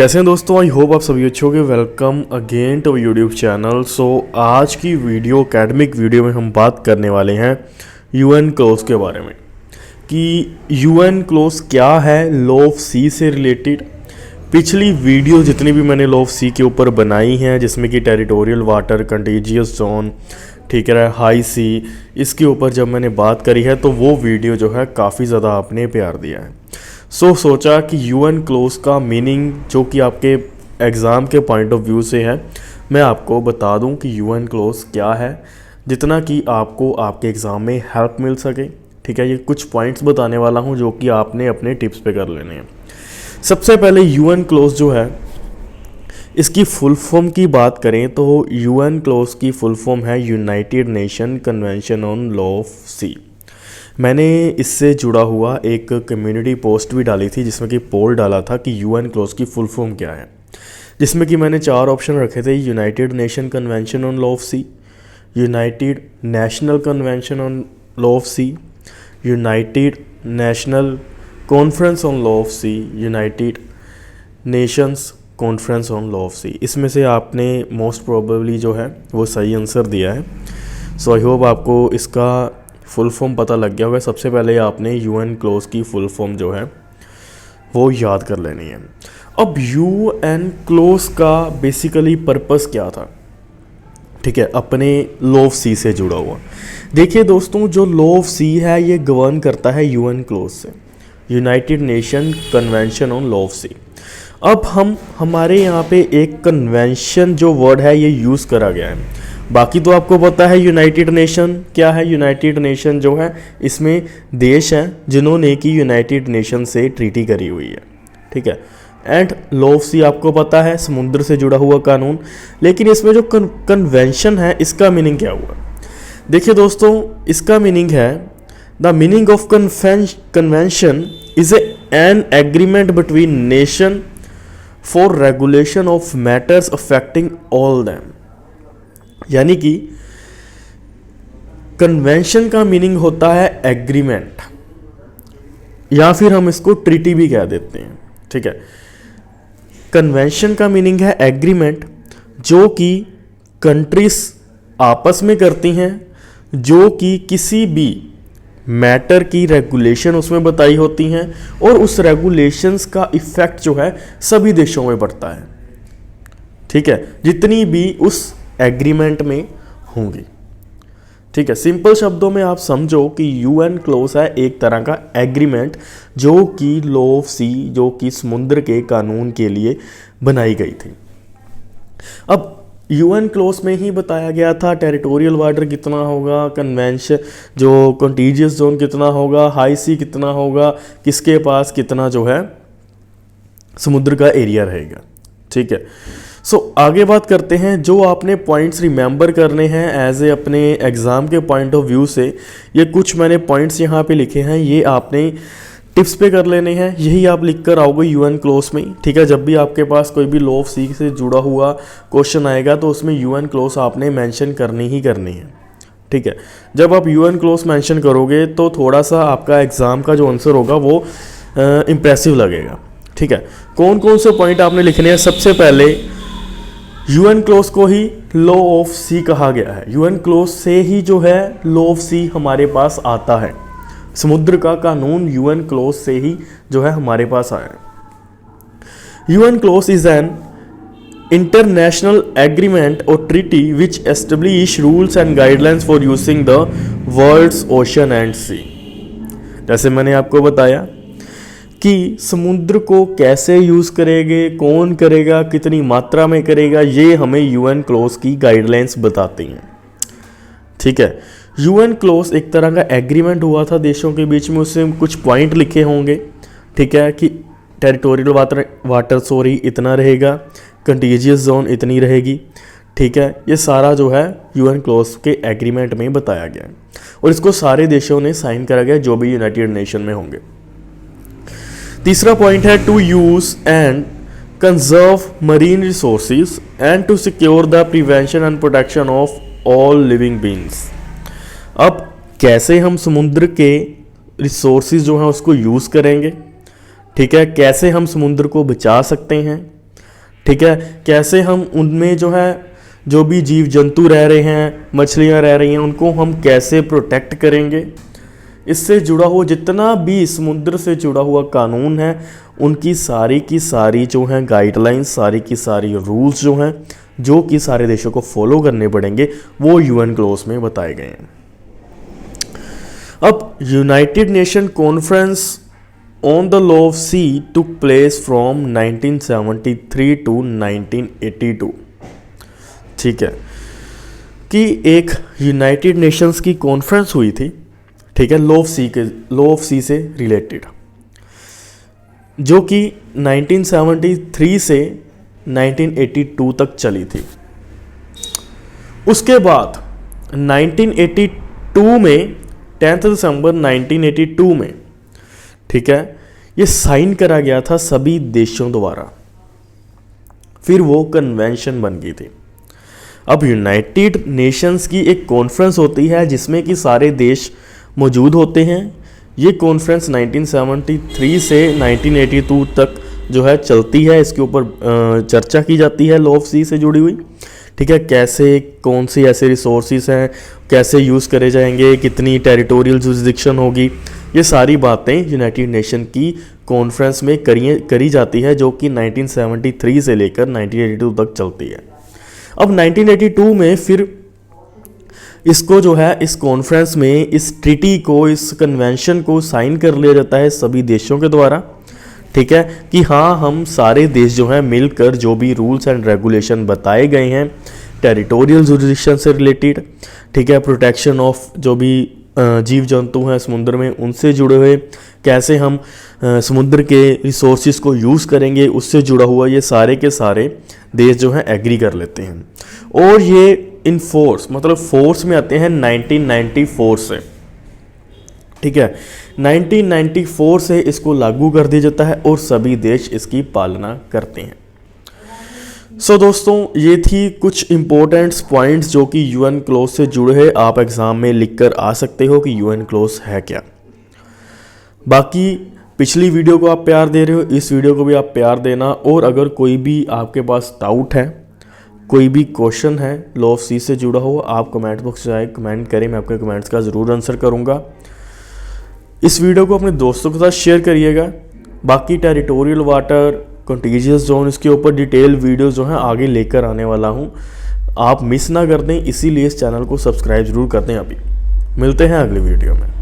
कैसे हैं दोस्तों, आई होप आप सभी अच्छे होंगे। Welcome again to YouTube channel. आज की वीडियो एकेडमिक वीडियो में हम बात करने वाले हैं यूएन क्लोज के बारे में कि यूएन क्लोज क्या है लॉ ऑफ सी से रिलेटेड। पिछली वीडियो जितनी भी मैंने लॉ ऑफ सी के ऊपर बनाई हैं, जिसमें कि टेरिटोरियल वाटर, कंटीजियस जोन, ठीक है, हाई सी, इसके ऊपर जब मैंने बात करी है तो वो वीडियो जो है काफ़ी ज़्यादा आपने प्यार दिया है। सोचा कि यूएन क्लोज का मीनिंग जो कि आपके एग्ज़ाम के पॉइंट ऑफ व्यू से है, मैं आपको बता दूं कि यूएन क्लोज क्या है, जितना कि आपको आपके एग्ज़ाम में हेल्प मिल सके। ठीक है, ये कुछ पॉइंट्स बताने वाला हूं जो कि आपने अपने टिप्स पे कर लेने हैं। सबसे पहले यूएन क्लोज जो है, इसकी फुल फॉर्म की बात करें तो यूएन क्लोज की फुल फॉर्म है United Nation Convention on Law of Sea. मैंने इससे जुड़ा हुआ एक कम्युनिटी पोस्ट भी डाली थी जिसमें कि पोल डाला था कि यूएन क्लोज की फुल फॉर्म क्या है, जिसमें कि मैंने 4 ऑप्शन रखे थे: United Nation Convention on Law of Sea, United National Convention on Law of Sea, United National Conference on Law of Sea, United Nations Conference on Law of Sea. इसमें से आपने मोस्ट प्रोबेबली जो है वो सही answer दिया है। सो I hope आपको इसका फुल फॉर्म पता लग गया होगा। सबसे पहले आपने यूएन क्लोज की फुल फॉर्म जो है वो याद कर लेनी है। अब यूएन क्लोज का बेसिकली पर्पस क्या था, ठीक है, अपने लॉ ऑफ सी से जुड़ा हुआ। देखिए दोस्तों, जो लॉ ऑफ सी है ये गवर्न करता है यूएन क्लोज से, United Nation Convention on Law of Sea. अब हमारे यहाँ पे एक कन्वेंशन जो वर्ड है ये यूज़ करा गया है। बाकी तो आपको पता है यूनाइटेड नेशन क्या है। यूनाइटेड नेशन जो है इसमें देश हैं जिन्होंने कि यूनाइटेड नेशन से ट्रीटी करी हुई है, ठीक है। एंड लॉ ऑफ सी आपको पता है समुद्र से जुड़ा हुआ कानून। लेकिन इसमें जो कन्वेंशन है इसका मीनिंग क्या हुआ? देखिए दोस्तों, इसका मीनिंग है the meaning of convention is an agreement between nation for regulation of matters affecting all them. यानी कि कन्वेंशन का मीनिंग होता है एग्रीमेंट, या फिर हम इसको ट्रीटी भी कह देते हैं, ठीक है। कन्वेंशन का मीनिंग है एग्रीमेंट जो कि कंट्रीज आपस में करती हैं, जो कि किसी भी मैटर की रेगुलेशन उसमें बताई होती हैं और उस रेगुलेशंस का इफेक्ट जो है सभी देशों में पड़ता है, ठीक है, जितनी भी उस एग्रीमेंट में होंगी, ठीक है। सिंपल शब्दों में आप समझो कि यूएन क्लोज है एक तरह का एग्रीमेंट जो कि लॉ ऑफ सी, जो कि समुद्र के कानून के लिए बनाई गई थी। अब यूएन क्लोज में ही बताया गया था टेरिटोरियल वाटर कितना होगा, कन्वेंशन जो कंटीजियस जोन कितना होगा, हाई सी कितना होगा, किसके पास कितना जो है समुद्र का एरिया रहेगा, ठीक है। आगे बात करते हैं। जो आपने पॉइंट्स रिमेंबर करने हैं एज ए अपने एग्ज़ाम के पॉइंट ऑफ व्यू से, ये कुछ मैंने पॉइंट्स यहाँ पे लिखे हैं, ये आपने टिप्स पे कर लेने हैं। यही आप लिख कर आओगे यूएन क्लोज में, ठीक है। जब भी आपके पास कोई भी लॉ ऑफ सी से जुड़ा हुआ क्वेश्चन आएगा तो उसमें यूएन क्लोज आपने मेंशन करनी ही करनी है, ठीक है। जब आप यूएन क्लोज मेंशन करोगे तो थोड़ा सा आपका एग्ज़ाम का जो आंसर होगा वो इम्प्रेसिव लगेगा, ठीक है। कौन कौन से पॉइंट आपने लिखने हैं? सबसे पहले यूएन क्लोज को ही लॉ ऑफ सी कहा गया है। यूएन क्लोज से ही जो है लॉ ऑफ सी हमारे पास आता है। समुद्र का कानून यूएन क्लोज से ही जो है हमारे पास आया है। UNCLOS is an international agreement or treaty which establish rules and guidelines for using the world's ocean and sea. जैसे मैंने आपको बताया कि समुद्र को कैसे यूज़ करेंगे, कौन करेगा, कितनी मात्रा में करेगा, ये हमें यूएन क्लोज की गाइडलाइंस बताती हैं, ठीक है। यूएन क्लोज एक तरह का एग्रीमेंट हुआ था देशों के बीच में, उससे कुछ पॉइंट लिखे होंगे, ठीक है, कि टेरिटोरियल वाटर इतना रहेगा, कंटीजियस जोन इतनी रहेगी, ठीक है। ये सारा जो है यूएन क्लोज के एग्रीमेंट में बताया गया है और इसको सारे देशों ने साइन करा गया जो भी यूनाइटेड नेशन में होंगे। तीसरा पॉइंट है to use and conserve marine resources and to secure the prevention and protection of all living beings. अब कैसे हम समुद्र के रिसोर्सेज जो हैं उसको यूज़ करेंगे, ठीक है, कैसे हम समुद्र को बचा सकते हैं, ठीक है, कैसे हम उनमें जो है जो भी जीव जंतु रह रहे हैं, मछलियां रह रही हैं, उनको हम कैसे प्रोटेक्ट करेंगे। इससे जुड़ा हुआ जितना भी समुद्र से जुड़ा हुआ कानून है, उनकी सारी की सारी जो हैं गाइडलाइंस, सारी की सारी रूल्स जो हैं, जो कि सारे देशों को फॉलो करने पड़ेंगे, वो यूएन क्लोज में बताए गए हैं। अब United Nation conference on the law of sea took place from 1973 to 1982। ठीक है, कि एक यूनाइटेड नेशंस की कॉन्फ्रेंस हुई थी, ठीक है, लॉ ऑफ सी से रिलेटेड, जो कि 1973 से 1982 तक चली थी। उसके बाद 1982 में 10 दिसंबर 1982 में, ठीक है, ये साइन करा गया था सभी देशों द्वारा। फिर वो कन्वेंशन बन गई थी। अब यूनाइटेड नेशंस की एक कॉन्फ्रेंस होती है जिसमें कि सारे देश मौजूद होते हैं। ये कॉन्फ्रेंस 1973 से 1982 तक जो है चलती है। इसके ऊपर चर्चा की जाती है लॉ ऑफ सी से जुड़ी हुई, ठीक है, कैसे कौन सी ऐसे रिसोर्सेज हैं, कैसे यूज़ करे जाएंगे, कितनी टेरिटोरियल जुरिसडिक्शन होगी, ये सारी बातें यूनाइटेड नेशन की कॉन्फ्रेंस में करी जाती है, जो कि 1973 से लेकर 1982 तक चलती है। अब 1982 में फिर इसको जो है इस कॉन्फ्रेंस में इस ट्रीटी को, इस कन्वेंशन को साइन कर लिया जाता है सभी देशों के द्वारा, ठीक है, कि हाँ हम सारे देश जो हैं मिलकर जो भी रूल्स एंड रेगुलेशन बताए गए हैं टेरिटोरियल जुरिसडिक्शन से रिलेटेड, ठीक है, प्रोटेक्शन ऑफ जो भी जीव जंतु हैं समुद्र में उनसे जुड़े हुए, कैसे हम समुद्र के रिसोर्सेज को यूज़ करेंगे, उससे जुड़ा हुआ ये सारे के सारे देश जो हैं एग्री कर लेते हैं। और ये इन फोर्स मतलब फोर्स में आते हैं 1994 से, ठीक है, 1994 से इसको लागू कर दिया जाता है और सभी देश इसकी पालना करते हैं। सो दोस्तों, ये थी कुछ इंपॉर्टेंट पॉइंट्स जो कि यूएन क्लोज से जुड़े हैं। आप एग्ज़ाम में लिख कर आ सकते हो कि यूएन क्लोज है क्या। बाकी पिछली वीडियो को आप प्यार दे रहे हो, इस वीडियो को भी आप प्यार देना। और अगर कोई भी आपके पास डाउट है, कोई भी क्वेश्चन है लॉ ऑफ सी से जुड़ा हो, आप कमेंट बॉक्स में जाए कमेंट करें, मैं आपके कमेंट्स का ज़रूर आंसर करूँगा। इस वीडियो को अपने दोस्तों के साथ शेयर करिएगा। बाकी टेरिटोरियल वाटर, कंटीजियस जोन, इसके ऊपर डिटेल वीडियोस जो हैं आगे लेकर आने वाला हूं, आप मिस ना कर दें, इसीलिए इस चैनल को सब्सक्राइब जरूर कर दें। अभी मिलते हैं अगली वीडियो में।